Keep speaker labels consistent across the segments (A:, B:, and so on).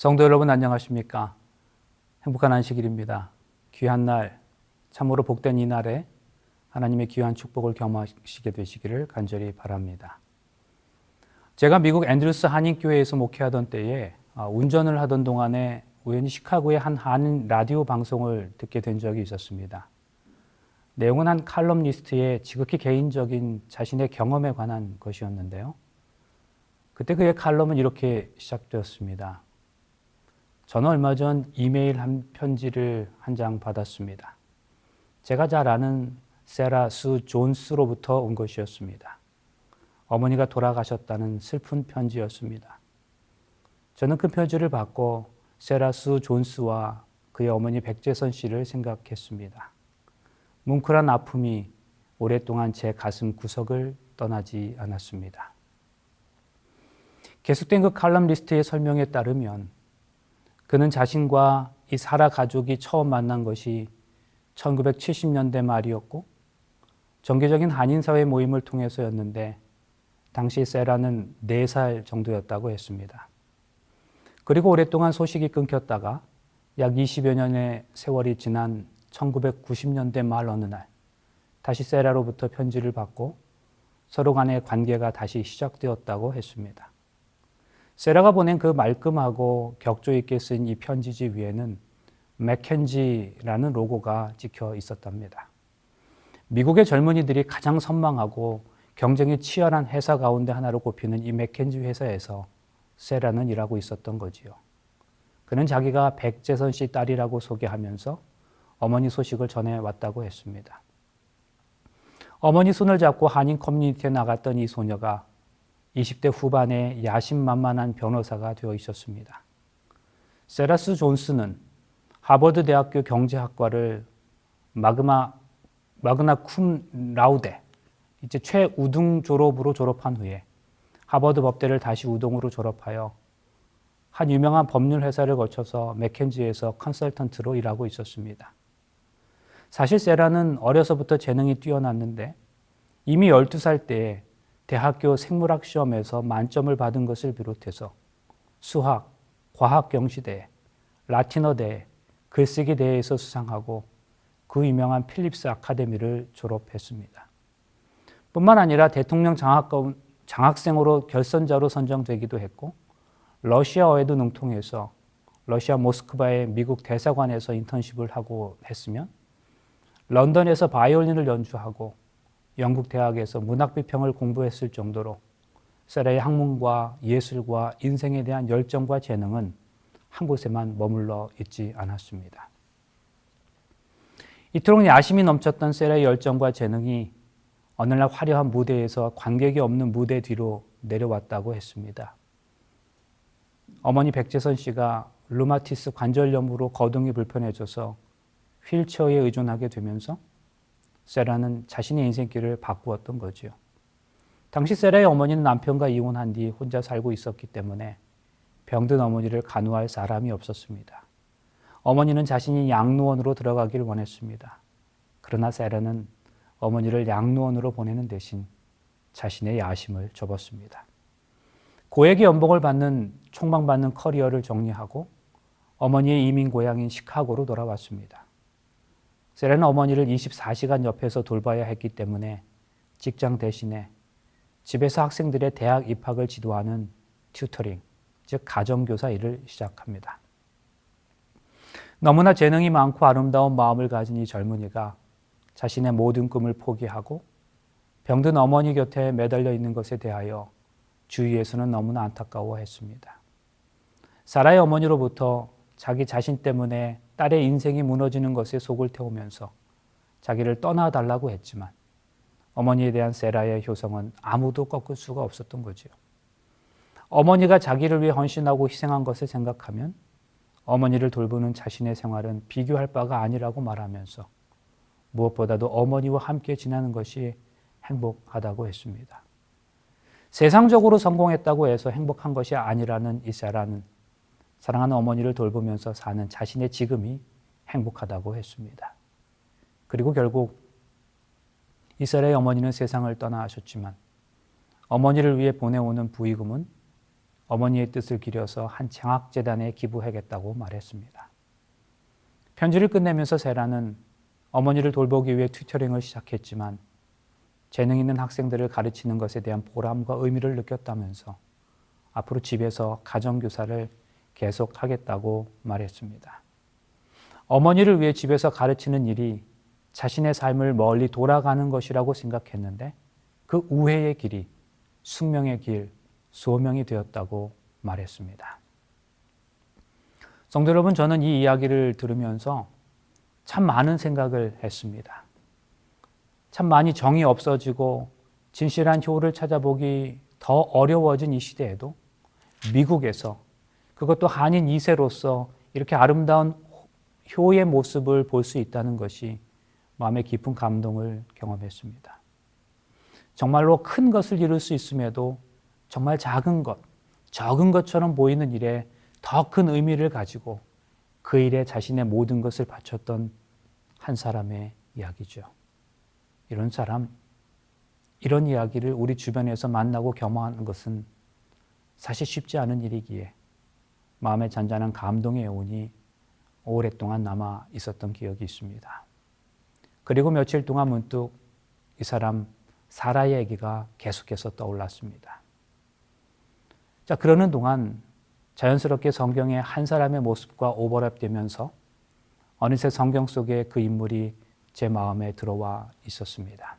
A: 성도 여러분 안녕하십니까? 행복한 안식일입니다. 귀한 날, 참으로 복된 이 날에 하나님의 귀한 축복을 경험하시게 되시기를 간절히 바랍니다. 제가 미국 앤드루스 한인교회에서 목회하던 때에 운전을 하던 동안에 우연히 시카고의 한 한인 라디오 방송을 듣게 된 적이 있었습니다. 내용은 한 칼럼니스트의 지극히 개인적인 자신의 경험에 관한 것이었는데요. 그때 그의 칼럼은 이렇게 시작되었습니다. 저는 얼마 전 이메일 한 편지를 한 장 받았습니다. 제가 잘 아는 세라 수 존스로부터 온 것이었습니다. 어머니가 돌아가셨다는 슬픈 편지였습니다. 저는 그 편지를 받고 세라 수 존스와 그의 어머니 백재선 씨를 생각했습니다. 뭉클한 아픔이 오랫동안 제 가슴 구석을 떠나지 않았습니다. 계속된 그 칼럼니스트의 설명에 따르면 그는 자신과 이 사라 가족이 처음 만난 것이 1970년대 말이었고 정기적인 한인사회 모임을 통해서였는데 당시 세라는 4살 정도였다고 했습니다. 그리고 오랫동안 소식이 끊겼다가 약 20여 년의 세월이 지난 1990년대 말 어느 날 다시 세라로부터 편지를 받고 서로 간의 관계가 다시 시작되었다고 했습니다. 세라가 보낸 그 말끔하고 격조 있게 쓴 이 편지지 위에는 맥켄지라는 로고가 찍혀 있었답니다. 미국의 젊은이들이 가장 선망하고 경쟁이 치열한 회사 가운데 하나로 꼽히는 이 맥켄지 회사에서 세라는 일하고 있었던 거지요. 그는 자기가 백재선 씨 딸이라고 소개하면서 어머니 소식을 전해왔다고 했습니다. 어머니 손을 잡고 한인 커뮤니티에 나갔던 이 소녀가 20대 후반에 야심만만한 변호사가 되어 있었습니다. 세라 수 존스는 하버드 대학교 경제학과를 마그나 쿰 라우데, 이제 최우등 졸업으로 졸업한 후에 하버드 법대를 다시 우등으로 졸업하여 한 유명한 법률 회사를 거쳐서 맥켄지에서 컨설턴트로 일하고 있었습니다. 사실 세라는 어려서부터 재능이 뛰어났는데 이미 12살 때에 대학교 생물학 시험에서 만점을 받은 것을 비롯해서 수학, 과학 경시대회, 라틴어 대회, 글쓰기 대회에서 수상하고 그 유명한 필립스 아카데미를 졸업했습니다. 뿐만 아니라 대통령 장학생으로 결선자로 선정되기도 했고 러시아어에도 능통해서 러시아 모스크바의 미국 대사관에서 인턴십을 하고 했으면 런던에서 바이올린을 연주하고 영국 대학에서 문학 비평을 공부했을 정도로 세라의 학문과 예술과 인생에 대한 열정과 재능은 한 곳에만 머물러 있지 않았습니다. 이토록 야심이 넘쳤던 세라의 열정과 재능이 어느 날 화려한 무대에서 관객이 없는 무대 뒤로 내려왔다고 했습니다. 어머니 백재선 씨가 류마티스 관절염으로 거동이 불편해져서 휠체어에 의존하게 되면서 세라는 자신의 인생길을 바꾸었던 거죠. 당시 세라의 어머니는 남편과 이혼한 뒤 혼자 살고 있었기 때문에 병든 어머니를 간호할 사람이 없었습니다. 어머니는 자신이 양로원으로 들어가길 원했습니다. 그러나 세라는 어머니를 양로원으로 보내는 대신 자신의 야심을 접었습니다. 고액의 연봉을 받는 촉망받는 커리어를 정리하고 어머니의 이민 고향인 시카고로 돌아왔습니다. 세라는 어머니를 24시간 옆에서 돌봐야 했기 때문에 직장 대신에 집에서 학생들의 대학 입학을 지도하는 튜터링, 즉 가정교사 일을 시작합니다. 너무나 재능이 많고 아름다운 마음을 가진 이 젊은이가 자신의 모든 꿈을 포기하고 병든 어머니 곁에 매달려 있는 것에 대하여 주위에서는 너무나 안타까워했습니다. 사라의 어머니로부터 자기 자신 때문에 딸의 인생이 무너지는 것에 속을 태우면서 자기를 떠나달라고 했지만 어머니에 대한 세라의 효성은 아무도 꺾을 수가 없었던 거지요. 어머니가 자기를 위해 헌신하고 희생한 것을 생각하면 어머니를 돌보는 자신의 생활은 비교할 바가 아니라고 말하면서 무엇보다도 어머니와 함께 지내는 것이 행복하다고 했습니다. 세상적으로 성공했다고 해서 행복한 것이 아니라는 이 세라는 사랑하는 어머니를 돌보면서 사는 자신의 지금이 행복하다고 했습니다. 그리고 결국 이 세라의 어머니는 세상을 떠나셨지만 어머니를 위해 보내오는 부의금은 어머니의 뜻을 기려서 한 장학재단에 기부하겠다고 말했습니다. 편지를 끝내면서 세라는 어머니를 돌보기 위해 튜터링을 시작했지만 재능 있는 학생들을 가르치는 것에 대한 보람과 의미를 느꼈다면서 앞으로 집에서 가정교사를 계속하겠다고 말했습니다. 어머니를 위해 집에서 가르치는 일이 자신의 삶을 멀리 돌아가는 것이라고 생각했는데 그 우회의 길이 숙명의 길, 소명이 되었다고 말했습니다. 성도 여러분, 저는 이 이야기를 들으면서 참 많은 생각을 했습니다. 참 많이 정이 없어지고 진실한 효를 찾아보기 더 어려워진 이 시대에도 미국에서 그것도 한인 2세로서 이렇게 아름다운 효의 모습을 볼 수 있다는 것이 마음에 깊은 감동을 경험했습니다. 정말로 큰 것을 이룰 수 있음에도 정말 작은 것, 적은 것처럼 보이는 일에 더 큰 의미를 가지고 그 일에 자신의 모든 것을 바쳤던 한 사람의 이야기죠. 이런 사람, 이런 이야기를 우리 주변에서 만나고 경험하는 것은 사실 쉽지 않은 일이기에 마음에 잔잔한 감동의 여운이 오랫동안 남아 있었던 기억이 있습니다. 그리고 며칠 동안 문득 이 사람 사라의 얘기가 계속해서 떠올랐습니다. 자, 그러는 동안 자연스럽게 성경의 한 사람의 모습과 오버랩되면서 어느새 성경 속에 그 인물이 제 마음에 들어와 있었습니다.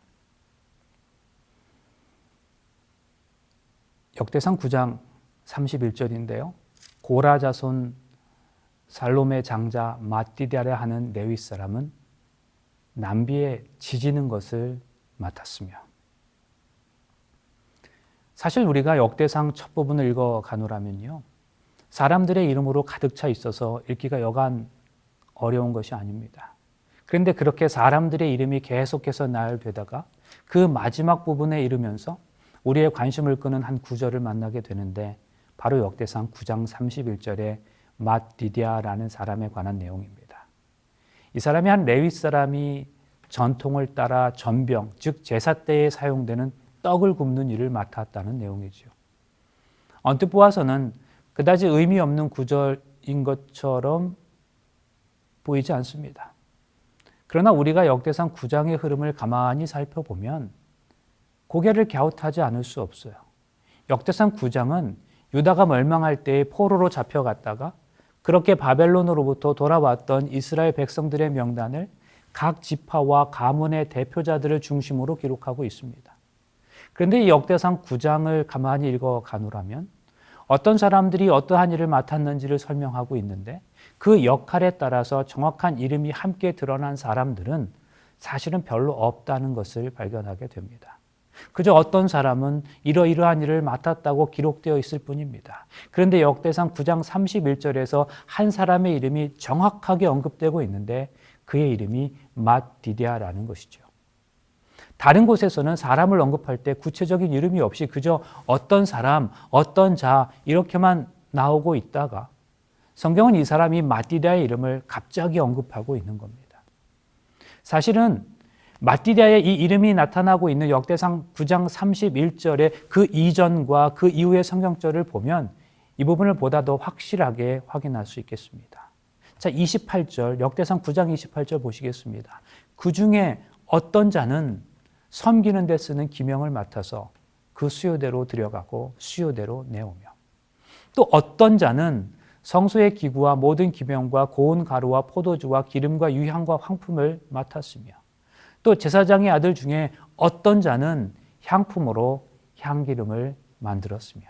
A: 역대상 9장 31절인데요. 고라 자손 살롬의 장자 맏디다랴 하는 레위 사람은 남비에 지지는 것을 맡았으며, 사실 우리가 역대상 첫 부분을 읽어가노라면요, 사람들의 이름으로 가득 차 있어서 읽기가 여간 어려운 것이 아닙니다. 그런데 그렇게 사람들의 이름이 계속해서 나열되다가 그 마지막 부분에 이르면서 우리의 관심을 끄는 한 구절을 만나게 되는데 바로 역대상 9장 31절에 맏디다랴라는 사람에 관한 내용입니다. 이 사람이 한 레위 사람이 전통을 따라 전병, 즉 제사 때에 사용되는 떡을 굽는 일을 맡았다는 내용이죠. 언뜻 보아서는 그다지 의미 없는 구절인 것처럼 보이지 않습니다. 그러나 우리가 역대상 9장의 흐름을 가만히 살펴보면 고개를 갸웃하지 않을 수 없어요. 역대상 9장은 유다가 멸망할 때에 포로로 잡혀갔다가 그렇게 바벨론으로부터 돌아왔던 이스라엘 백성들의 명단을 각 지파와 가문의 대표자들을 중심으로 기록하고 있습니다. 그런데 이 역대상 9장을 가만히 읽어가노라면 어떤 사람들이 어떠한 일을 맡았는지를 설명하고 있는데 그 역할에 따라서 정확한 이름이 함께 드러난 사람들은 사실은 별로 없다는 것을 발견하게 됩니다. 그저 어떤 사람은 이러이러한 일을 맡았다고 기록되어 있을 뿐입니다. 그런데 역대상 9장 31절에서 한 사람의 이름이 정확하게 언급되고 있는데 그의 이름이 맏디다랴라는 것이죠. 다른 곳에서는 사람을 언급할 때 구체적인 이름이 없이 그저 어떤 사람, 어떤 자 이렇게만 나오고 있다가 성경은 이 사람이 맏디다의 이름을 갑자기 언급하고 있는 겁니다. 사실은 맏디다의 이 이름이 나타나고 있는 역대상 9장 31절의 그 이전과 그 이후의 성경절을 보면 이 부분을 보다 더 확실하게 확인할 수 있겠습니다. 자, 28절, 역대상 9장 28절 보시겠습니다. 그 중에 어떤 자는 섬기는 데 쓰는 기명을 맡아서 그 수요대로 들여가고 수요대로 내오며, 또 어떤 자는 성소의 기구와 모든 기명과 고운 가루와 포도주와 기름과 유향과 황품을 맡았으며, 또 제사장의 아들 중에 어떤 자는 향품으로 향기름을 만들었으며.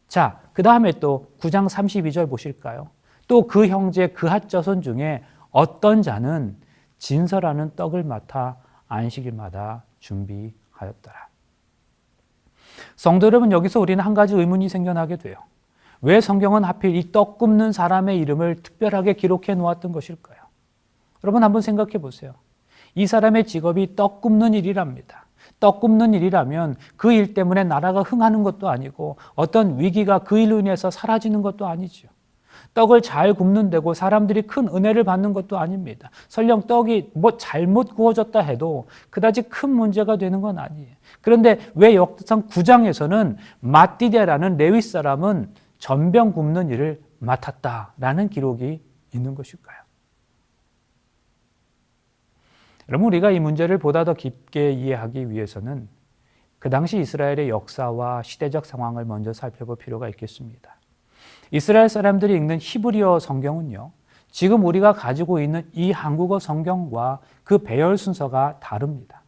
A: 자, 그 다음에 또 9장 32절 보실까요? 또 그 형제 그핫 자손 중에 어떤 자는 진설하는 떡을 맡아 안식일마다 준비하였더라. 성도 여러분, 여기서 우리는 한 가지 의문이 생겨나게 돼요. 왜 성경은 하필 이 떡 굽는 사람의 이름을 특별하게 기록해 놓았던 것일까요? 여러분 한번 생각해 보세요. 이 사람의 직업이 떡 굽는 일이랍니다. 떡 굽는 일이라면 그 일 때문에 나라가 흥하는 것도 아니고 어떤 위기가 그 일로 인해서 사라지는 것도 아니죠. 떡을 잘 굽는 데고 사람들이 큰 은혜를 받는 것도 아닙니다. 설령 떡이 잘못 구워졌다 해도 그다지 큰 문제가 되는 건 아니에요. 그런데 왜 역대상 9장에서는 마띠데라는 레위 사람은 전병 굽는 일을 맡았다라는 기록이 있는 것일까요? 여러분, 우리가 이 문제를 보다 더 깊게 이해하기 위해서는 그 당시 이스라엘의 역사와 시대적 상황을 먼저 살펴볼 필요가 있겠습니다. 이스라엘 사람들이 읽는 히브리어 성경은요, 지금 우리가 가지고 있는 이 한국어 성경과 그 배열 순서가 다릅니다.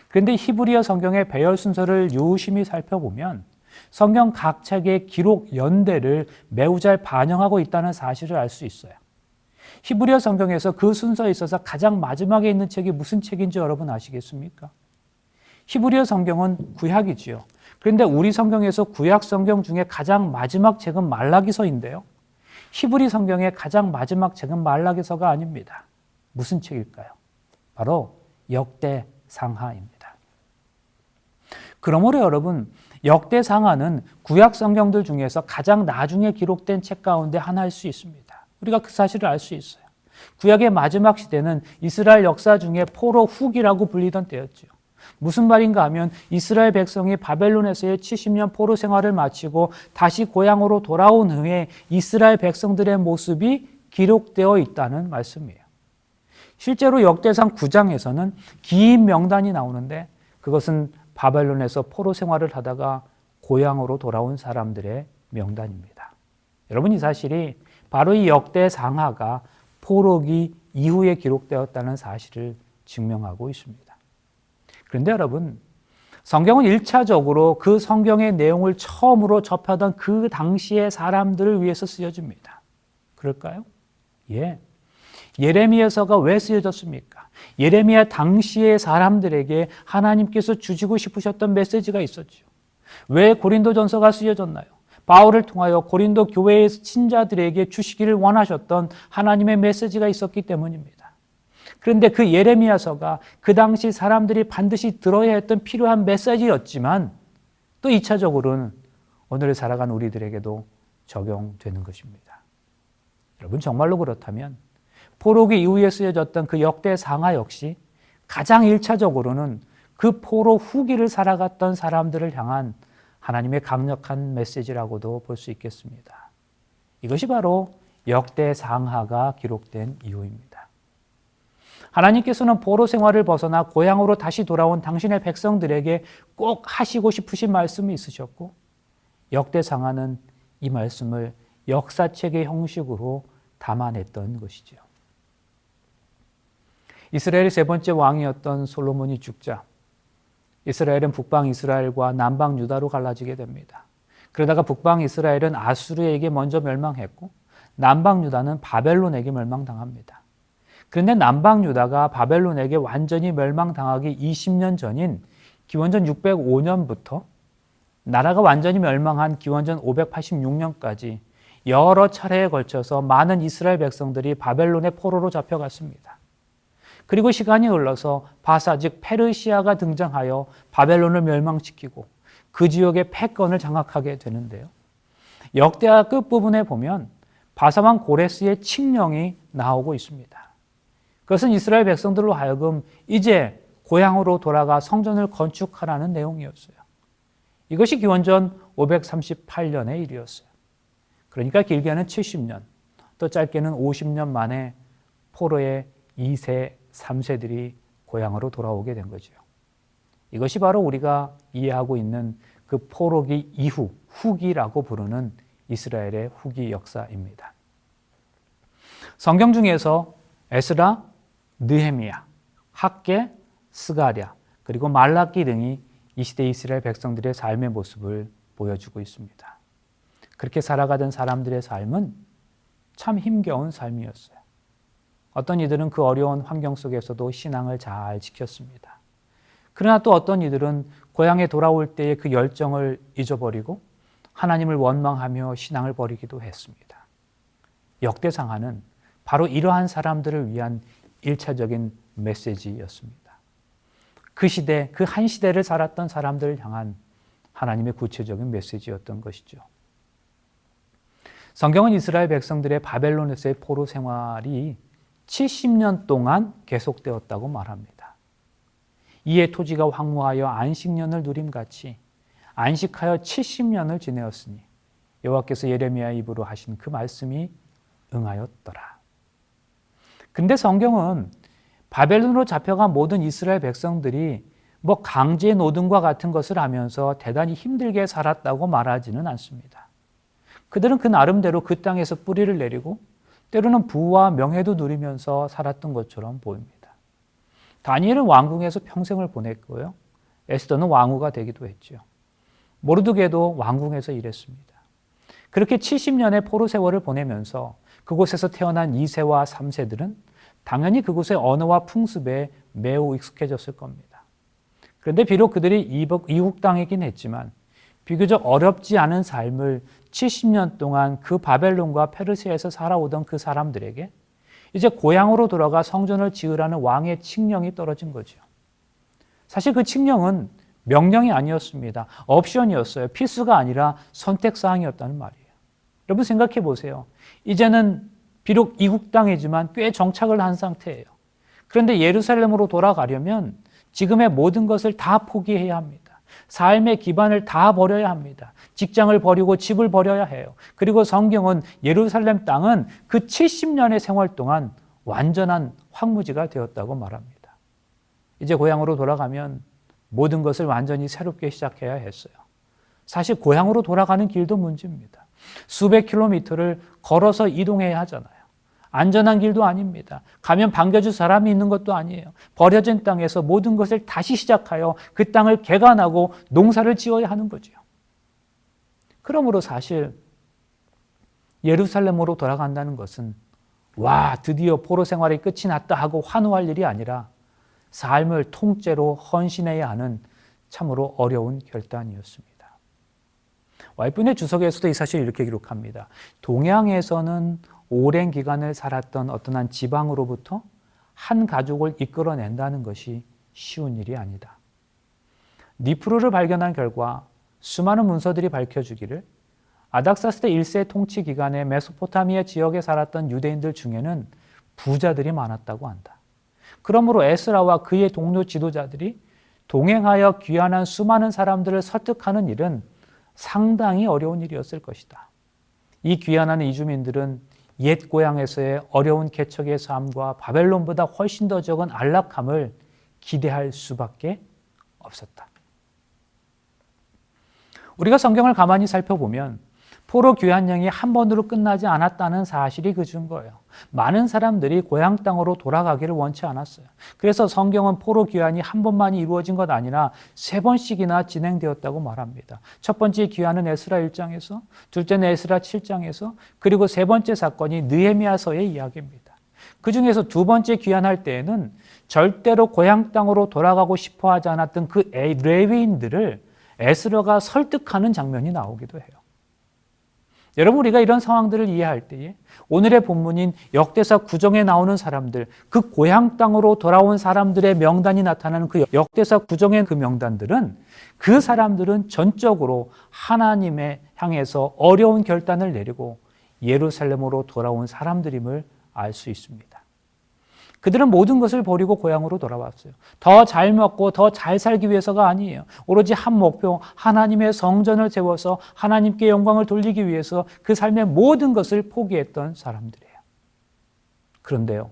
A: 그런데 히브리어 성경의 배열 순서를 유심히 살펴보면 성경 각 책의 기록 연대를 매우 잘 반영하고 있다는 사실을 알 수 있어요. 히브리어 성경에서 그 순서에 있어서 가장 마지막에 있는 책이 무슨 책인지 여러분 아시겠습니까? 히브리어 성경은 구약이지요. 그런데 우리 성경에서 구약 성경 중에 가장 마지막 책은 말라기서인데요. 히브리 성경의 가장 마지막 책은 말라기서가 아닙니다. 무슨 책일까요? 바로 역대상하입니다. 그러므로 여러분, 역대상하는 구약 성경들 중에서 가장 나중에 기록된 책 가운데 하나일 수 있습니다. 우리가 그 사실을 알 수 있어요. 구약의 마지막 시대는 이스라엘 역사 중에 포로 후기라고 불리던 때였죠. 무슨 말인가 하면 이스라엘 백성이 바벨론에서의 70년 포로 생활을 마치고 다시 고향으로 돌아온 후에 이스라엘 백성들의 모습이 기록되어 있다는 말씀이에요. 실제로 역대상 9장에서는 긴 명단이 나오는데 그것은 바벨론에서 포로 생활을 하다가 고향으로 돌아온 사람들의 명단입니다. 여러분, 이 사실이 바로 이 역대상하가 포로기 이후에 기록되었다는 사실을 증명하고 있습니다. 그런데 여러분, 성경은 1차적으로 그 성경의 내용을 처음으로 접하던 그 당시의 사람들을 위해서 쓰여집니다. 그럴까요? 예. 예레미야서가 왜 쓰여졌습니까? 예레미야 당시의 사람들에게 하나님께서 주시고 싶으셨던 메시지가 있었죠. 왜 고린도전서가 쓰여졌나요? 바울을 통하여 고린도 교회의 신자들에게 주시기를 원하셨던 하나님의 메시지가 있었기 때문입니다. 그런데 그 예레미야서가 그 당시 사람들이 반드시 들어야 했던 필요한 메시지였지만 또 2차적으로는 오늘 살아가는 우리들에게도 적용되는 것입니다. 여러분, 정말로 그렇다면 포로기 이후에 쓰여졌던 그 역대상하 역시 가장 1차적으로는 그 포로 후기를 살아갔던 사람들을 향한 하나님의 강력한 메시지라고도 볼 수 있겠습니다. 이것이 바로 역대상하가 기록된 이유입니다. 하나님께서는 포로 생활을 벗어나 고향으로 다시 돌아온 당신의 백성들에게 꼭 하시고 싶으신 말씀이 있으셨고 역대상하는 이 말씀을 역사책의 형식으로 담아냈던 것이죠. 이스라엘의 세 번째 왕이었던 솔로몬이 죽자 이스라엘은 북방 이스라엘과 남방 유다로 갈라지게 됩니다. 그러다가 북방 이스라엘은 아수르에게 먼저 멸망했고 남방 유다는 바벨론에게 멸망당합니다. 그런데 남방 유다가 바벨론에게 완전히 멸망당하기 20년 전인 기원전 605년부터 나라가 완전히 멸망한 기원전 586년까지 여러 차례에 걸쳐서 많은 이스라엘 백성들이 바벨론의 포로로 잡혀갔습니다. 그리고 시간이 흘러서 바사 즉 페르시아가 등장하여 바벨론을 멸망시키고 그 지역의 패권을 장악하게 되는데요. 역대하 끝부분에 보면 바사왕 고레스의 칙령이 나오고 있습니다. 그것은 이스라엘 백성들로 하여금 이제 고향으로 돌아가 성전을 건축하라는 내용이었어요. 이것이 기원전 538년의 일이었어요. 그러니까 길게는 70년, 또 짧게는 50년 만에 포로의 2세, 3세들이 고향으로 돌아오게 된 거죠. 이것이 바로 우리가 이해하고 있는 그 포로기 이후, 후기라고 부르는 이스라엘의 후기 역사입니다. 성경 중에서 에스라, 느헤미야, 학개, 스가랴, 그리고 말라기 등이 이 시대 이스라엘 백성들의 삶의 모습을 보여주고 있습니다. 그렇게 살아가던 사람들의 삶은 참 힘겨운 삶이었어요. 어떤 이들은 그 어려운 환경 속에서도 신앙을 잘 지켰습니다. 그러나 또 어떤 이들은 고향에 돌아올 때의 그 열정을 잊어버리고 하나님을 원망하며 신앙을 버리기도 했습니다. 역대상하는 바로 이러한 사람들을 위한 1차적인 메시지였습니다. 그 시대, 그 한 시대를 살았던 사람들을 향한 하나님의 구체적인 메시지였던 것이죠. 성경은 이스라엘 백성들의 바벨론에서의 포로 생활이 70년 동안 계속되었다고 말합니다. 이에 토지가 황무하여 안식년을 누림같이 안식하여 70년을 지내었으니 여호와께서 예레미야 입으로 하신 그 말씀이 응하였더라. 근데 성경은 바벨론으로 잡혀간 모든 이스라엘 백성들이 강제 노동과 같은 것을 하면서 대단히 힘들게 살았다고 말하지는 않습니다. 그들은 그 나름대로 그 땅에서 뿌리를 내리고 때로는 부와 명예도 누리면서 살았던 것처럼 보입니다. 다니엘은 왕궁에서 평생을 보냈고요. 에스더는 왕후가 되기도 했죠. 모르드게도 왕궁에서 일했습니다. 그렇게 70년의 포로 세월을 보내면서 그곳에서 태어난 2세와 3세들은 당연히 그곳의 언어와 풍습에 매우 익숙해졌을 겁니다. 그런데 비록 그들이 이국당이긴 했지만 비교적 어렵지 않은 삶을 70년 동안 그 바벨론과 페르시아에서 살아오던 그 사람들에게 이제 고향으로 돌아가 성전을 지으라는 왕의 칙령이 떨어진 거죠. 사실 그 칙령은 명령이 아니었습니다. 옵션이었어요. 필수가 아니라 선택사항이었다는 말이에요. 여러분 생각해 보세요. 이제는 비록 이국 땅이지만 꽤 정착을 한 상태예요. 그런데 예루살렘으로 돌아가려면 지금의 모든 것을 다 포기해야 합니다. 삶의 기반을 다 버려야 합니다. 직장을 버리고 집을 버려야 해요. 그리고 성경은 예루살렘 땅은 그 70년의 생활 동안 완전한 황무지가 되었다고 말합니다. 이제 고향으로 돌아가면 모든 것을 완전히 새롭게 시작해야 했어요. 사실 고향으로 돌아가는 길도 문제입니다. 수백 킬로미터를 걸어서 이동해야 하잖아요. 안전한 길도 아닙니다. 가면 반겨줄 사람이 있는 것도 아니에요. 버려진 땅에서 모든 것을 다시 시작하여 그 땅을 개간하고 농사를 지어야 하는 거죠. 그러므로 사실 예루살렘으로 돌아간다는 것은 와, 드디어 포로 생활이 끝이 났다 하고 환호할 일이 아니라 삶을 통째로 헌신해야 하는 참으로 어려운 결단이었습니다. 와이프의 주석에서도 이 사실을 이렇게 기록합니다. 동양에서는 오랜 기간을 살았던 어떤 한 지방으로부터 한 가족을 이끌어낸다는 것이 쉬운 일이 아니다. 니프루를 발견한 결과 수많은 문서들이 밝혀주기를 아닥사스다 1세 통치 기간에 메소포타미아 지역에 살았던 유대인들 중에는 부자들이 많았다고 한다. 그러므로 에스라와 그의 동료 지도자들이 동행하여 귀환한 수많은 사람들을 설득하는 일은 상당히 어려운 일이었을 것이다. 이 귀환하는 이주민들은 옛 고향에서의 어려운 개척의 삶과 바벨론보다 훨씬 더 적은 안락함을 기대할 수밖에 없었다. 우리가 성경을 가만히 살펴보면 포로 귀환령이 한 번으로 끝나지 않았다는 사실이 그 증거예요. 많은 사람들이 고향 땅으로 돌아가기를 원치 않았어요. 그래서 성경은 포로 귀환이 한 번만이 이루어진 것 아니라 3번씩이나 진행되었다고 말합니다. 첫 번째 귀환은 에스라 1장에서, 둘째는 에스라 7장에서, 그리고 세 번째 사건이 느헤미야서의 이야기입니다. 그 중에서 두 번째 귀환할 때에는 절대로 고향 땅으로 돌아가고 싶어 하지 않았던 그 레위인들을 에스라가 설득하는 장면이 나오기도 해요. 여러분, 우리가 이런 상황들을 이해할 때에 오늘의 본문인 역대사 9정에 나오는 사람들, 그 고향 땅으로 돌아온 사람들의 명단이 나타나는 그 역대사 9정의 그 명단들은 그 사람들은 전적으로 하나님에 향해서 어려운 결단을 내리고 예루살렘으로 돌아온 사람들임을 알 수 있습니다. 그들은 모든 것을 버리고 고향으로 돌아왔어요. 더 잘 먹고 더 잘 살기 위해서가 아니에요. 오로지 한 목표, 하나님의 성전을 세워서 하나님께 영광을 돌리기 위해서 그 삶의 모든 것을 포기했던 사람들이에요. 그런데요,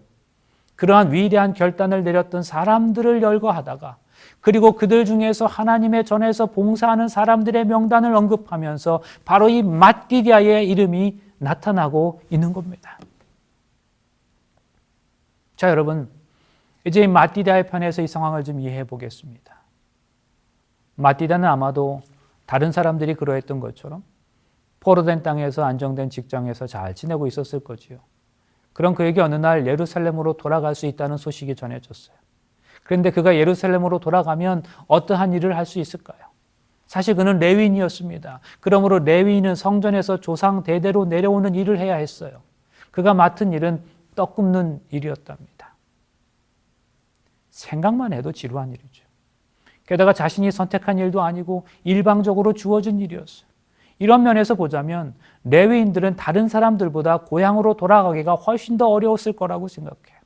A: 그러한 위대한 결단을 내렸던 사람들을 열거하다가 그리고 그들 중에서 하나님의 전에서 봉사하는 사람들의 명단을 언급하면서 바로 이 ματ디디아의 이름이 나타나고 있는 겁니다. 자, 여러분, 이제 맛디다의 편에서 이 상황을 좀 이해해 보겠습니다. 맛디다는 아마도 다른 사람들이 그러했던 것처럼 포로된 땅에서 안정된 직장에서 잘 지내고 있었을 거지요. 그럼 그에게 어느 날 예루살렘으로 돌아갈 수 있다는 소식이 전해졌어요. 그런데 그가 예루살렘으로 돌아가면 어떠한 일을 할 수 있을까요? 사실 그는 레위인이었습니다. 그러므로 레위인은 성전에서 조상 대대로 내려오는 일을 해야 했어요. 그가 맡은 일은 떡 굽는 일이었답니다. 생각만 해도 지루한 일이죠. 게다가 자신이 선택한 일도 아니고 일방적으로 주어진 일이었어요. 이런 면에서 보자면 레위인들은 다른 사람들보다 고향으로 돌아가기가 훨씬 더 어려웠을 거라고 생각해요.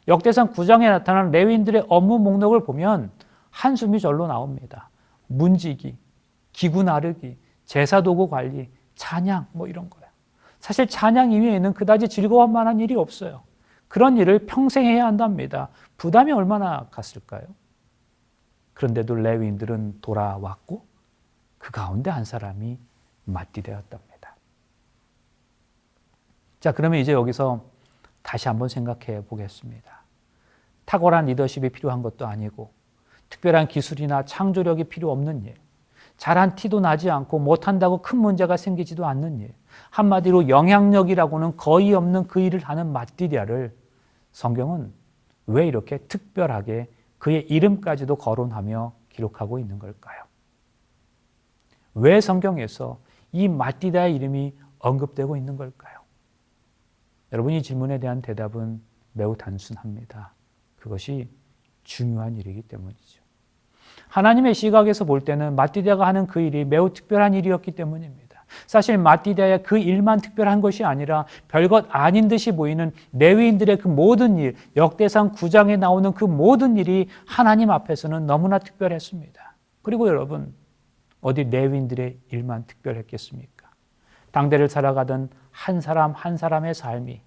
A: 역대상 9장에 나타난 레위인들의 업무 목록을 보면 한숨이 절로 나옵니다. 문지기, 기구 나르기, 제사 도구 관리, 찬양 이런 거예요. 사실 찬양 이외에는 그다지 즐거울 만한 일이 없어요. 그런 일을 평생 해야 한답니다. 부담이 얼마나 갔을까요? 그런데도 레위인들은 돌아왔고 그 가운데 한 사람이 마띠되었답니다. 자, 그러면 이제 여기서 다시 한번 생각해 보겠습니다. 탁월한 리더십이 필요한 것도 아니고 특별한 기술이나 창조력이 필요 없는 일, 잘한 티도 나지 않고 못한다고 큰 문제가 생기지도 않는 일, 한마디로 영향력이라고는 거의 없는 그 일을 하는 마띠디아를 성경은 왜 이렇게 특별하게 그의 이름까지도 거론하며 기록하고 있는 걸까요? 왜 성경에서 이 마띠다의 이름이 언급되고 있는 걸까요? 여러분, 이 질문에 대한 대답은 매우 단순합니다. 그것이 중요한 일이기 때문이죠. 하나님의 시각에서 볼 때는 마띠다가 하는 그 일이 매우 특별한 일이었기 때문입니다. 사실 마띠다의 그 일만 특별한 것이 아니라 별것 아닌 듯이 보이는 레위인들의 그 모든 일, 역대상 9장에 나오는 그 모든 일이 하나님 앞에서는 너무나 특별했습니다. 그리고 여러분, 어디 레위인들의 일만 특별했겠습니까? 당대를 살아가던 한 사람 한 사람의 삶이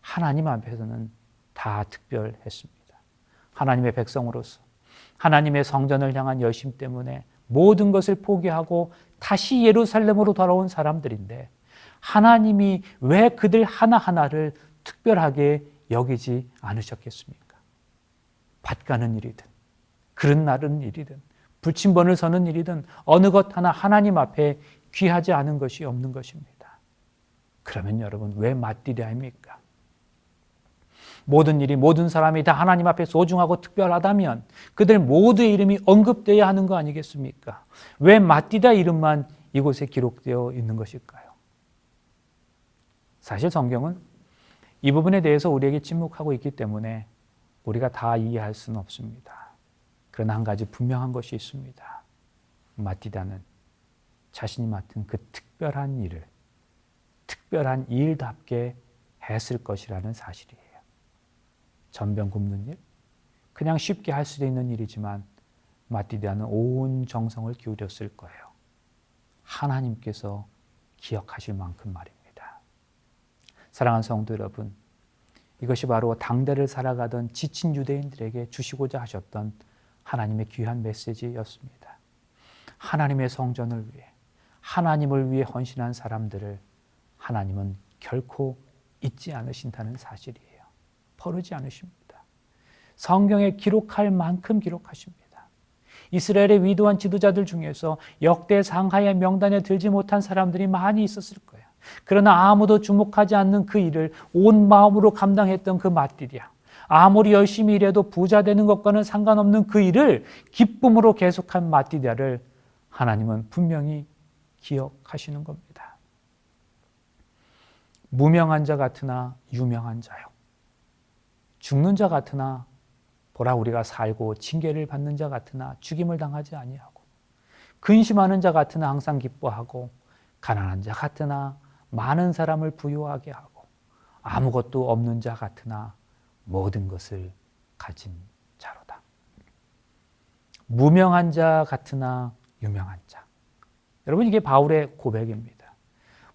A: 하나님 앞에서는 다 특별했습니다. 하나님의 백성으로서 하나님의 성전을 향한 열심 때문에 모든 것을 포기하고 다시 예루살렘으로 돌아온 사람들인데 하나님이 왜 그들 하나하나를 특별하게 여기지 않으셨겠습니까? 밭 가는 일이든 그릇 나르는 일이든 불침번을 서는 일이든 어느 것 하나 하나님 앞에 귀하지 않은 것이 없는 것입니다. 그러면 여러분, 왜 마띠디아입니까? 모든 일이 모든 사람이 다 하나님 앞에 소중하고 특별하다면 그들 모두의 이름이 언급되어야 하는 거 아니겠습니까? 왜 마띠다 이름만 이곳에 기록되어 있는 것일까요? 사실 성경은 이 부분에 대해서 우리에게 침묵하고 있기 때문에 우리가 다 이해할 수는 없습니다. 그러나 한 가지 분명한 것이 있습니다. 마띠다는 자신이 맡은 그 특별한 일을 특별한 일답게 했을 것이라는 사실이에요. 전병 굽는 일, 그냥 쉽게 할 수도 있는 일이지만 마띠디아는 온 정성을 기울였을 거예요. 하나님께서 기억하실 만큼 말입니다. 사랑하는 성도 여러분, 이것이 바로 당대를 살아가던 지친 유대인들에게 주시고자 하셨던 하나님의 귀한 메시지였습니다. 하나님의 성전을 위해, 하나님을 위해 헌신한 사람들을 하나님은 결코 잊지 않으신다는 사실이에요. 버리지 않으십니다. 성경에 기록할 만큼 기록하십니다. 이스라엘의 위대한 지도자들 중에서 역대 상하의 명단에 들지 못한 사람들이 많이 있었을 거예요. 그러나 아무도 주목하지 않는 그 일을 온 마음으로 감당했던 그 마띠디아, 아무리 열심히 일해도 부자 되는 것과는 상관없는 그 일을 기쁨으로 계속한 마띠디아를 하나님은 분명히 기억하시는 겁니다. 무명한 자 같으나 유명한 자요. 죽는 자 같으나 보라 우리가 살고 징계를 받는 자 같으나 죽임을 당하지 아니하고, 근심하는 자 같으나 항상 기뻐하고, 가난한 자 같으나 많은 사람을 부유하게 하고, 아무것도 없는 자 같으나 모든 것을 가진 자로다. 무명한 자 같으나 유명한 자. 여러분, 이게 바울의 고백입니다.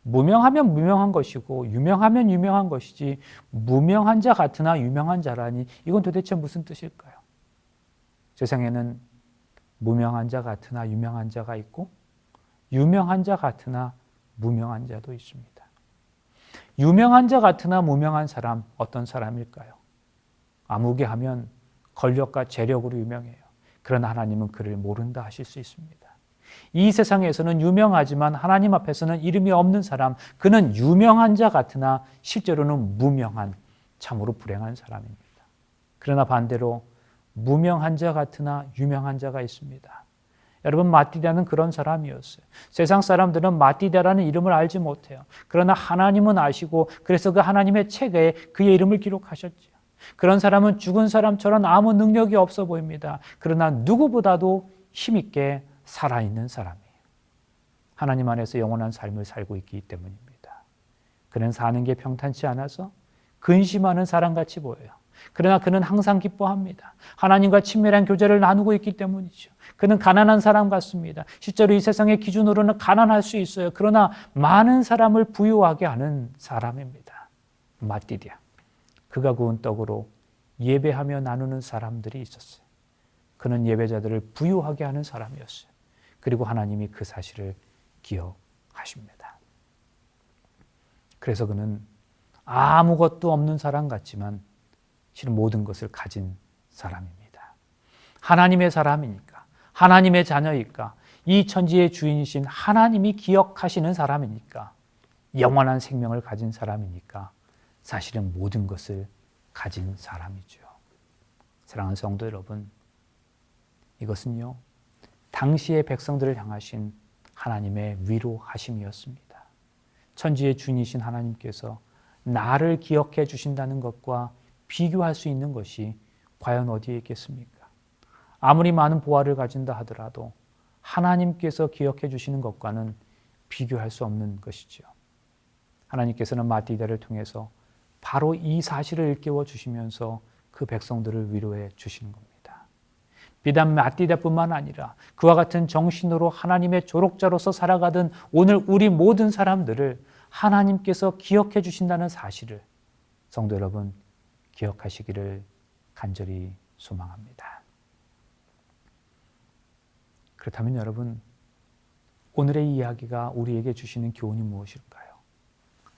A: 무명하면 무명한 것이고 유명하면 유명한 것이지 무명한 자 같으나 유명한 자라니 이건 도대체 무슨 뜻일까요? 세상에는 무명한 자 같으나 유명한 자가 있고 유명한 자 같으나 무명한 자도 있습니다. 유명한 자 같으나 무명한 사람, 어떤 사람일까요? 아무개 하면 권력과 재력으로 유명해요. 그러나 하나님은 그를 모른다 하실 수 있습니다. 이 세상에서는 유명하지만 하나님 앞에서는 이름이 없는 사람, 그는 유명한 자 같으나 실제로는 무명한, 참으로 불행한 사람입니다. 그러나 반대로 무명한 자 같으나 유명한 자가 있습니다. 여러분, 마띠다는 그런 사람이었어요. 세상 사람들은 마띠다라는 이름을 알지 못해요. 그러나 하나님은 아시고 그래서 그 하나님의 책에 그의 이름을 기록하셨죠. 그런 사람은 죽은 사람처럼 아무 능력이 없어 보입니다. 그러나 누구보다도 힘있게 살아있는 사람이에요. 하나님 안에서 영원한 삶을 살고 있기 때문입니다. 그는 사는 게 평탄치 않아서 근심하는 사람같이 보여요. 그러나 그는 항상 기뻐합니다. 하나님과 친밀한 교제를 나누고 있기 때문이죠. 그는 가난한 사람 같습니다. 실제로 이 세상의 기준으로는 가난할 수 있어요. 그러나 많은 사람을 부유하게 하는 사람입니다. 마띠디아. 그가 구운 떡으로 예배하며 나누는 사람들이 있었어요. 그는 예배자들을 부유하게 하는 사람이었어요. 그리고 하나님이 그 사실을 기억하십니다. 그래서 그는 아무것도 없는 사람 같지만 실은 모든 것을 가진 사람입니다. 하나님의 사람이니까, 하나님의 자녀이니까, 이 천지의 주인이신 하나님이 기억하시는 사람이니까, 영원한 생명을 가진 사람이니까 사실은 모든 것을 가진 사람이죠. 사랑하는 성도 여러분, 이것은요, 당시의 백성들을 향하신 하나님의 위로하심이었습니다. 천지의 주인이신 하나님께서 나를 기억해 주신다는 것과 비교할 수 있는 것이 과연 어디에 있겠습니까? 아무리 많은 보화를 가진다 하더라도 하나님께서 기억해 주시는 것과는 비교할 수 없는 것이죠. 하나님께서는 마띠다를 통해서 바로 이 사실을 일깨워 주시면서 그 백성들을 위로해 주시는 겁니다. 비단 마띠다뿐만 아니라 그와 같은 정신으로 하나님의 조력자로서 살아가던 오늘 우리 모든 사람들을 하나님께서 기억해 주신다는 사실을 성도 여러분 기억하시기를 간절히 소망합니다. 그렇다면 여러분, 오늘의 이야기가 우리에게 주시는 교훈이 무엇일까요?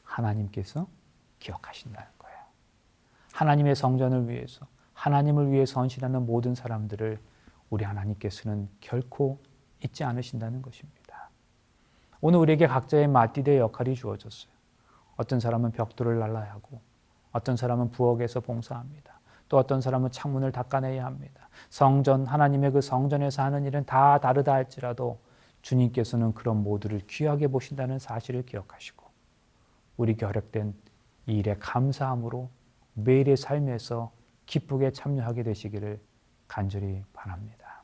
A: 하나님께서 기억하신다는 거예요. 하나님의 성전을 위해서, 하나님을 위해 헌신하는 모든 사람들을 우리 하나님께서는 결코 잊지 않으신다는 것입니다. 오늘 우리에게 각자의 마띠대의 역할이 주어졌어요. 어떤 사람은 벽돌을 날라야 하고, 어떤 사람은 부엌에서 봉사합니다. 또 어떤 사람은 창문을 닦아내야 합니다. 성전, 하나님의 그 성전에서 하는 일은 다 다르다 할지라도 주님께서는 그런 모두를 귀하게 보신다는 사실을 기억하시고 우리 결핵된 이 일에 감사함으로 매일의 삶에서 기쁘게 참여하게 되시기를 간절히 바랍니다.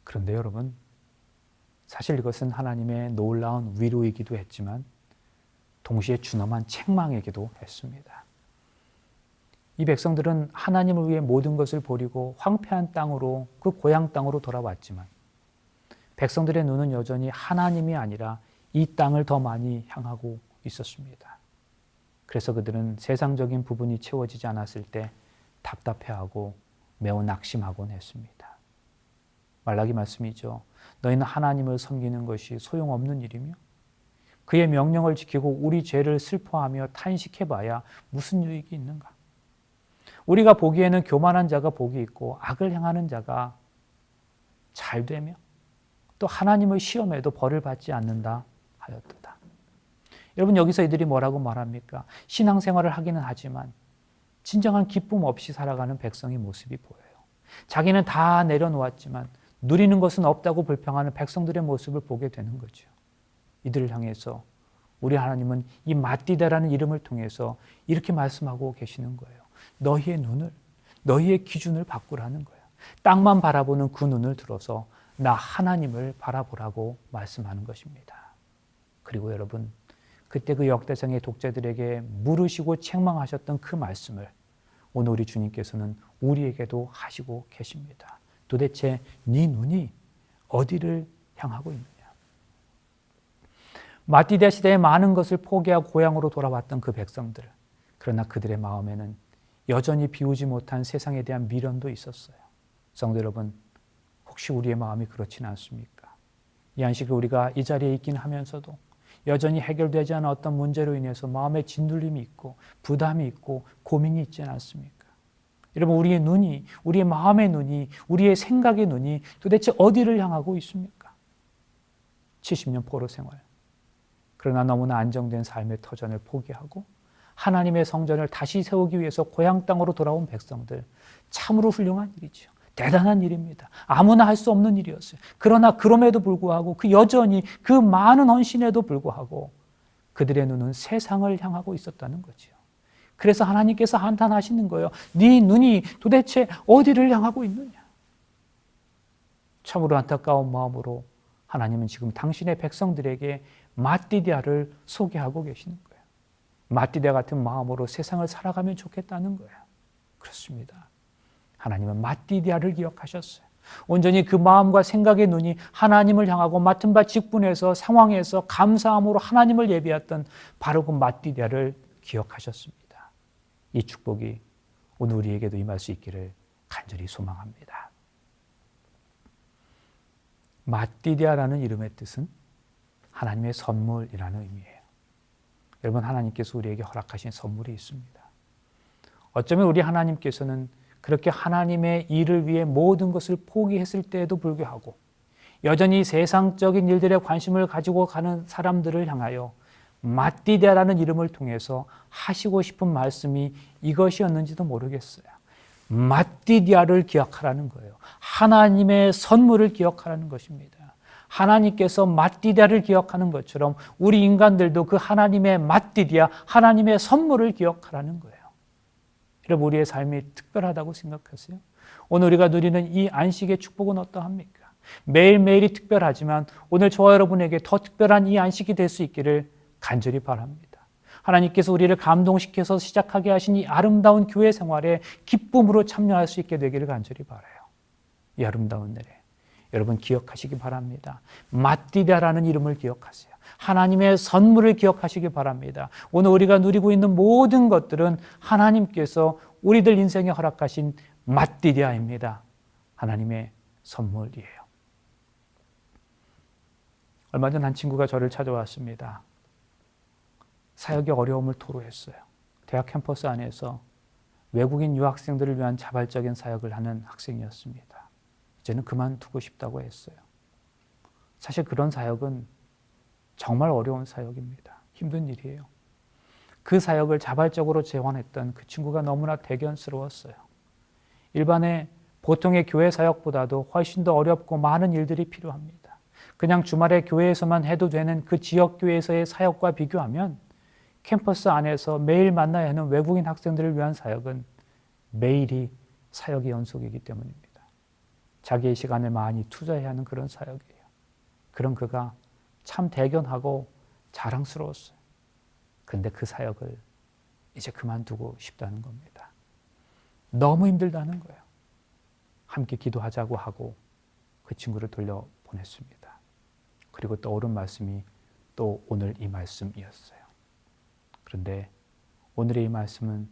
A: 그런데 여러분, 사실 이것은 하나님의 놀라운 위로이기도 했지만 동시에 준엄한 책망이기도 했습니다. 이 백성들은 하나님을 위해 모든 것을 버리고 황폐한 땅으로, 그 고향 땅으로 돌아왔지만 백성들의 눈은 여전히 하나님이 아니라 이 땅을 더 많이 향하고 있었습니다. 그래서 그들은 세상적인 부분이 채워지지 않았을 때 답답해하고 매우 낙심하곤 했습니다. 말라기 말씀이죠. 너희는 하나님을 섬기는 것이 소용없는 일이며 그의 명령을 지키고 우리 죄를 슬퍼하며 탄식해봐야 무슨 유익이 있는가? 우리가 보기에는 교만한 자가 복이 있고 악을 행하는 자가 잘 되며 또 하나님의 시험에도 벌을 받지 않는다 하였도다. 여러분, 여기서 이들이 뭐라고 말합니까? 신앙생활을 하기는 하지만 진정한 기쁨 없이 살아가는 백성의 모습이 보여요. 자기는 다 내려놓았지만 누리는 것은 없다고 불평하는 백성들의 모습을 보게 되는 거죠. 이들을 향해서 우리 하나님은 이 마띠다라는 이름을 통해서 이렇게 말씀하고 계시는 거예요. 너희의 눈을, 너희의 기준을 바꾸라는 거예요. 땅만 바라보는 그 눈을 들어서 나 하나님을 바라보라고 말씀하는 것입니다. 그리고 여러분, 그때 그 역대상의 독재들에게 물으시고 책망하셨던 그 말씀을 오늘 우리 주님께서는 우리에게도 하시고 계십니다. 도대체 네 눈이 어디를 향하고 있느냐? 마띠다 시대에 많은 것을 포기하고 고향으로 돌아왔던 그 백성들, 그러나 그들의 마음에는 여전히 비우지 못한 세상에 대한 미련도 있었어요. 성도 여러분, 혹시 우리의 마음이 그렇지는 않습니까? 이 안식일 우리가 이 자리에 있긴 하면서도 여전히 해결되지 않은 어떤 문제로 인해서 마음에 짓눌림이 있고 부담이 있고 고민이 있지 않습니까? 여러분, 우리의 눈이, 우리의 마음의 눈이, 우리의 생각의 눈이 도대체 어디를 향하고 있습니까? 70년 포로 생활, 그러나 너무나 안정된 삶의 터전을 포기하고 하나님의 성전을 다시 세우기 위해서 고향 땅으로 돌아온 백성들, 참으로 훌륭한 일이죠. 대단한 일입니다. 아무나 할 수 없는 일이었어요. 그러나 그럼에도 불구하고 그 여전히 그 많은 헌신에도 불구하고 그들의 눈은 세상을 향하고 있었다는 거죠. 그래서 하나님께서 한탄하시는 거예요. 네 눈이 도대체 어디를 향하고 있느냐? 참으로 안타까운 마음으로 하나님은 지금 당신의 백성들에게 마띠디아를 소개하고 계시는 거예요. 마띠디아 같은 마음으로 세상을 살아가면 좋겠다는 거예요. 그렇습니다. 하나님은 마띠디아를 기억하셨어요. 온전히 그 마음과 생각의 눈이 하나님을 향하고 맡은 바 직분에서 상황에서 감사함으로 하나님을 예비했던 바로 그 마띠디아를 기억하셨습니다. 이 축복이 오늘 우리에게도 임할 수 있기를 간절히 소망합니다. 마띠디아라는 이름의 뜻은 하나님의 선물이라는 의미예요. 여러분, 하나님께서 우리에게 허락하신 선물이 있습니다. 어쩌면 우리 하나님께서는 그렇게 하나님의 일을 위해 모든 것을 포기했을 때에도 불구하고 여전히 세상적인 일들에 관심을 가지고 가는 사람들을 향하여 마띠디아라는 이름을 통해서 하시고 싶은 말씀이 이것이었는지도 모르겠어요. 마띠디아를 기억하라는 거예요. 하나님의 선물을 기억하라는 것입니다. 하나님께서 마띠디아를 기억하는 것처럼 우리 인간들도 그 하나님의 마띠디아, 하나님의 선물을 기억하라는 거예요. 여러분, 우리의 삶이 특별하다고 생각하세요? 오늘 우리가 누리는 이 안식의 축복은 어떠합니까? 매일매일이 특별하지만 오늘 저와 여러분에게 더 특별한 이 안식이 될 수 있기를 간절히 바랍니다. 하나님께서 우리를 감동시켜서 시작하게 하신 이 아름다운 교회 생활에 기쁨으로 참여할 수 있게 되기를 간절히 바라요. 이 아름다운 날에 여러분 기억하시기 바랍니다. 마띠디아라는 이름을 기억하세요. 하나님의 선물을 기억하시기 바랍니다. 오늘 우리가 누리고 있는 모든 것들은 하나님께서 우리들 인생에 허락하신 마띠디아입니다. 하나님의 선물이에요. 얼마 전 한 친구가 저를 찾아왔습니다. 사역의 어려움을 토로했어요. 대학 캠퍼스 안에서 외국인 유학생들을 위한 자발적인 사역을 하는 학생이었습니다. 이제는 그만두고 싶다고 했어요. 사실 그런 사역은 정말 어려운 사역입니다. 힘든 일이에요. 그 사역을 자발적으로 재환했던 그 친구가 너무나 대견스러웠어요. 일반의 보통의 교회 사역보다도 훨씬 더 어렵고 많은 일들이 필요합니다. 그냥 주말에 교회에서만 해도 되는 그 지역 교회에서의 사역과 비교하면 캠퍼스 안에서 매일 만나야 하는 외국인 학생들을 위한 사역은 매일이 사역의 연속이기 때문입니다. 자기의 시간을 많이 투자해야 하는 그런 사역이에요. 그런 그가 참 대견하고 자랑스러웠어요. 그런데 그 사역을 이제 그만두고 싶다는 겁니다. 너무 힘들다는 거예요. 함께 기도하자고 하고 그 친구를 돌려보냈습니다. 그리고 떠오른 말씀이 또 오늘 이 말씀이었어요. 그런데 오늘의 이 말씀은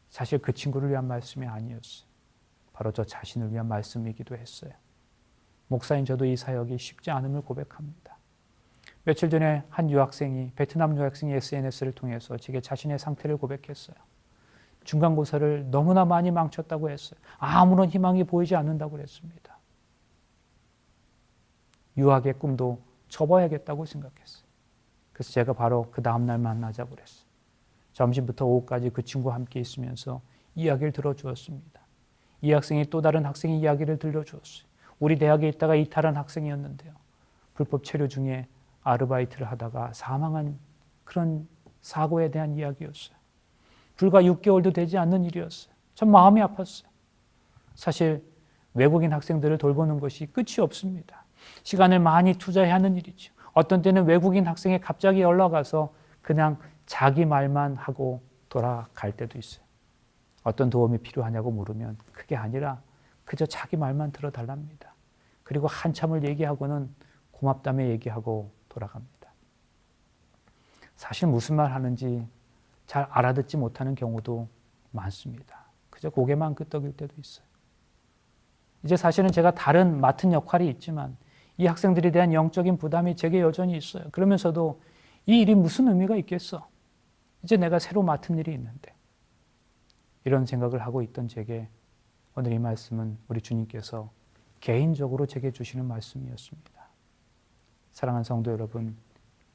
A: 사실 그 친구를 위한 말씀이 아니었어요. 바로 저 자신을 위한 말씀이기도 했어요. 목사인 저도 이 사역이 쉽지 않음을 고백합니다. 며칠 전에 한 유학생이, 베트남 유학생이 SNS를 통해서 제게 자신의 상태를 고백했어요. 중간고사를 너무나 많이 망쳤다고 했어요. 아무런 희망이 보이지 않는다고 그랬습니다. 유학의 꿈도 접어야겠다고 생각했어요. 그래서 제가 바로 그 다음날 만나자고 그랬어요. 점심부터 오후까지 그 친구와 함께 있으면서 이야기를 들어주었습니다. 이 학생이 또 다른 학생의 이야기를 들려주었어요. 우리 대학에 있다가 이탈한 학생이었는데요. 불법 체류 중에 아르바이트를 하다가 사망한 그런 사고에 대한 이야기였어요. 불과 6개월도 되지 않는 일이었어요. 참 마음이 아팠어요. 사실 외국인 학생들을 돌보는 것이 끝이 없습니다. 시간을 많이 투자해야 하는 일이죠. 어떤 때는 외국인 학생이 갑자기 연락 와서 그냥 자기 말만 하고 돌아갈 때도 있어요. 어떤 도움이 필요하냐고 물으면 그게 아니라 그저 자기 말만 들어달랍니다. 그리고 한참을 얘기하고는 고맙다며 얘기하고 돌아갑니다. 사실 무슨 말 하는지 잘 알아듣지 못하는 경우도 많습니다. 그저 고개만 끄덕일 때도 있어요. 이제 사실은 제가 다른 맡은 역할이 있지만 이 학생들에 대한 영적인 부담이 제게 여전히 있어요. 그러면서도 이 일이 무슨 의미가 있겠어? 이제 내가 새로 맡은 일이 있는데. 이런 생각을 하고 있던 제게 오늘 이 말씀은 우리 주님께서 개인적으로 제게 주시는 말씀이었습니다. 사랑하는 성도 여러분,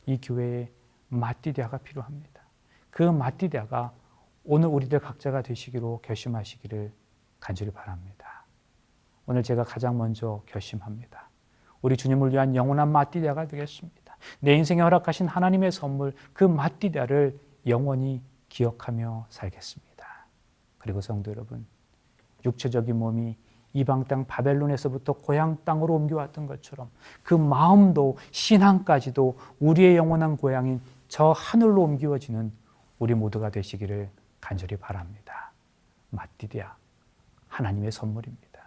A: 이 교회에 마띠디아가 필요합니다. 그 마띠디아가 오늘 우리들 각자가 되시기로 결심하시기를 간절히 바랍니다. 오늘 제가 가장 먼저 결심합니다. 우리 주님을 위한 영원한 마띠디아가 되겠습니다. 내 인생에 허락하신 하나님의 선물, 그 마띠디아를 영원히 기억하며 살겠습니다. 그리고 성도 여러분, 육체적인 몸이 이방 땅 바벨론에서부터 고향 땅으로 옮겨왔던 것처럼 그 마음도 신앙까지도 우리의 영원한 고향인 저 하늘로 옮겨지는 우리 모두가 되시기를 간절히 바랍니다. 마띠디아, 하나님의 선물입니다.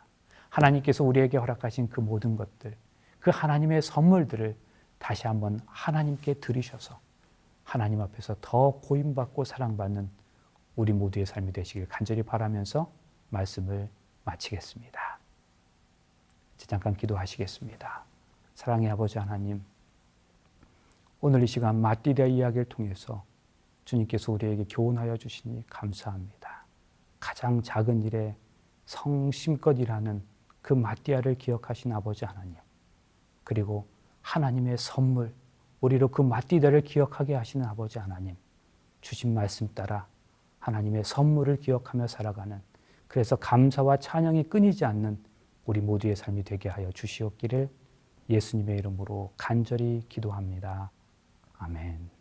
A: 하나님께서 우리에게 허락하신 그 모든 것들, 그 하나님의 선물들을 다시 한번 하나님께 드리셔서 하나님 앞에서 더 고임받고 사랑받는 우리 모두의 삶이 되시길 간절히 바라면서 말씀을 마치겠습니다. 이제 잠깐 기도하시겠습니다. 사랑의 아버지 하나님, 오늘 이 시간 마띠디아 이야기를 통해서 주님께서 우리에게 교훈하여 주시니 감사합니다. 가장 작은 일에 성심껏 일하는 그 마띠아를 기억하신 아버지 하나님, 그리고 하나님의 선물, 우리로 그 마띠아를 기억하게 하시는 아버지 하나님, 주신 말씀 따라 하나님의 선물을 기억하며 살아가는, 그래서 감사와 찬양이 끊이지 않는 우리 모두의 삶이 되게 하여 주시옵기를 예수님의 이름으로 간절히 기도합니다. 아멘.